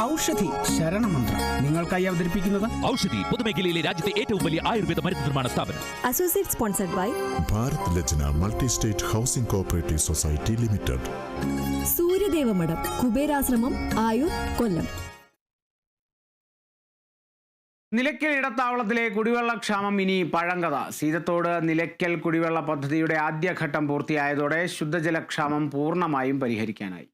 ഔഷധി ശരണമന്ത്രം നിങ്ങൾക്കായി അവതരിപ്പിക്കുന്നത് ഔഷധി പൊതുമേഖലയിലെ രാജ്യത്തെ ഏറ്റവും വലിയ ആയുർവേദ മരുന്ന് നിർമ്മാണ സ്ഥാപനം. Associate sponsored by Bharat Lajna multi state housing cooperative society limited, Suryadeva Matham, Kuberashramam, Ayur, കൊല്ലം. നിലയ്ക്കൽ ഇടത്താവളത്തിലെ കുടിവെള്ളക്ഷാമം ഇനി പഴങ്കഥ. സീതത്തോട് നിലയ്ക്കൽ കുടിവെള്ള പദ്ധതിയുടെ ആദ്യഘട്ടം പൂർത്തിയായതോടെ ശുദ്ധജലക്ഷാമം പൂർണ്ണമായും പരിഹരിക്കാനായി.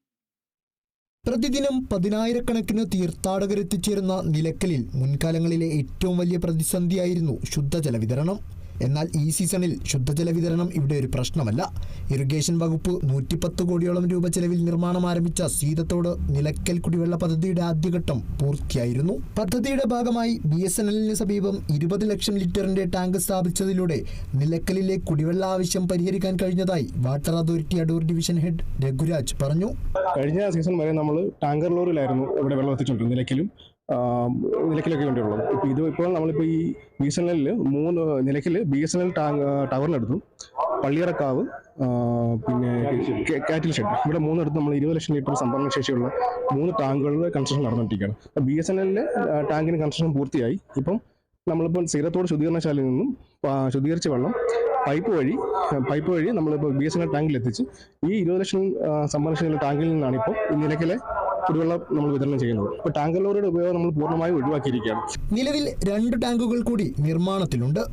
പ്രതിദിനം 10,000-കണക്കിന് തീർത്ഥാടകരെത്തിച്ചേരുന്ന നിലയ്ക്കലിൽ മുൻകാലങ്ങളിലെ ഏറ്റവും വലിയ പ്രതിസന്ധിയായിരുന്നു ശുദ്ധജല വിതരണം. എന്നാൽ ഈ സീസണിൽ ശുദ്ധജല വിതരണം ഇവിടെ ഒരു പ്രശ്നമല്ല. ഇറിഗേഷൻ വകുപ്പ് 110 കോടിയോളം രൂപ ചെലവിൽ നിർമ്മാണം ആരംഭിച്ച സീതത്തോട് നിലയ്ക്കൽ കുടിവെള്ള പദ്ധതിയുടെ ആദ്യഘട്ടം പൂർത്തിയായിരുന്നു. പദ്ധതിയുടെ ഭാഗമായി BSNLന് സമീപം 20 ലക്ഷം ലിറ്ററിന്റെ ടാങ്ക് സ്ഥാപിച്ചതിലൂടെ നിലയ്ക്കലിലെ കുടിവെള്ള ആവശ്യം പരിഹരിക്കാൻ കഴിഞ്ഞതായി water authority Adoor division head Raghuraj പറഞ്ഞു. കഴിഞ്ഞ സീസൺ വരെ നമ്മൾ ടാങ്കർ ലോറിയിലായിരുന്നു ഇവിടെ വെള്ളം എത്തിച്ചുകൊണ്ടിരുന്നത്, നിലയ്ക്കലൊക്കെ വേണ്ടിയുള്ളത്. ഇപ്പോൾ നമ്മളിപ്പോൾ ഈ BSNL 3 നിലയ്ക്കൽ BSNL ടവറിനെടുത്തു, പള്ളിയറക്കാവ്, പിന്നെ കാറ്റിൽ ഷെഡ്, ഇവിടെ 3 നമ്മൾ 20 ലക്ഷം ലിറ്റർ സംഭരണ ശേഷിയുള്ള 3 ടാങ്കുകളുടെ കൺസ്ട്രക്ഷൻ നടന്നുകൊണ്ടിരിക്കുകയാണ്. BSNLന്റെ ടാങ്കിന് കൺസ്ട്രക്ഷൻ പൂർത്തിയായി. ഇപ്പം നമ്മളിപ്പോൾ സീതത്തോട് ശുദ്ധീകരണശാലയിൽ നിന്നും ശുദ്ധീകരിച്ച വെള്ളം പൈപ്പ് വഴി നമ്മളിപ്പോൾ BSNL ടാങ്കിൽ എത്തിച്ച് ഈ 20 ലക്ഷം സംഭരണശേഷിയുള്ള ടാങ്കിൽ നിന്നാണ് ഇപ്പോൾ ഈ നിലയ്ക്കലെ കുടിവെള്ളം നമ്മൾ വിതരണം ചെയ്യുന്നത്. ഇപ്പോൾ ടാങ്കർ ലോറിയുടെ ഉപയോഗം നമ്മൾ പൂർണ്ണമായും ഒഴിവാക്കിയിരിക്കുകയാണ്. നിലവിൽ 2 ടാങ്കുകൾ കൂടി നിർമ്മാണത്തിലുണ്ട്.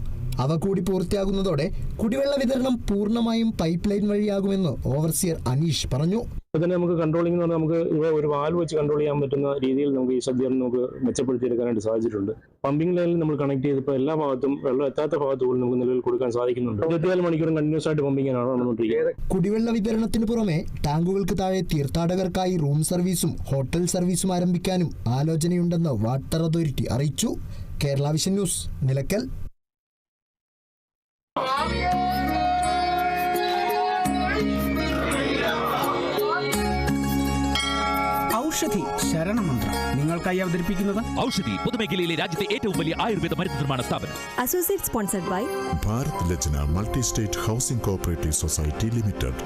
അവ കൂടി പൂർത്തിയാകുന്നതോടെ കുടിവെള്ള വിതരണം പൂർണ്ണമായും പൈപ്പ് ലൈൻ വഴിയാകുമെന്ന് ഓവർസിയർ അനീഷ് പറഞ്ഞു. ഇപ്പോൾ തന്നെ നമുക്ക് കൺട്രോളിംഗ് എന്ന് പറഞ്ഞാൽ നമുക്ക് ഒരു വാൽവ് വെച്ച് കൺട്രോൾ ചെയ്യാൻ പറ്റുന്ന രീതിയിൽ നമുക്ക് ഈ സജ്ജീകരണം നമുക്ക് മെച്ചപ്പെടുത്തിയെടുക്കാനായിട്ട് സാധിച്ചിട്ടുണ്ട്. പമ്പിംഗ് ലൈനിൽ നമ്മൾ കണക്ട് ചെയ്തപ്പോൾ എല്ലാ ഭാഗത്തും വെള്ളം എത്താത്ത ഭാഗത്ത് പോലും നമുക്ക് നിലവിൽ കൊടുക്കാൻ സാധിക്കുന്നുണ്ട്. 24 മണിക്കൂറും കണ്ടിന്യൂസ് ആയിട്ട് പമ്പിങ്ങാണ് നടന്നുകൊണ്ടിരിക്കുന്നത്. കുടിവെള്ള വിതരണത്തിന് പുറമെ ടാങ്കുകൾക്ക് താഴെ തീർത്ഥാടകർക്കായി റൂം സർവീസും ഹോട്ടൽ സർവീസും ആരംഭിക്കാനും ആലോചനയുണ്ടെന്ന് വാട്ടർ അതോറിറ്റി അറിയിച്ചു. Kerala vision news, Nilakkal. ഔഷധി ശരണമന്ത്രം നിങ്ങൾക്കായി അവതരിപ്പിക്കുന്നത് ഔഷധി പൊതുമേഖലയിലെ രാജ്യത്തെ ഏറ്റവും വലിയ ആയുർവേദ മരുന്ന് നിർമ്മാണ സ്ഥാപനം. Associate sponsored by Bharat Lajna multi state housing cooperative society limited,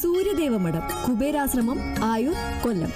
Suryadeva Matham, Kuberashramam, Ayur, Kollam.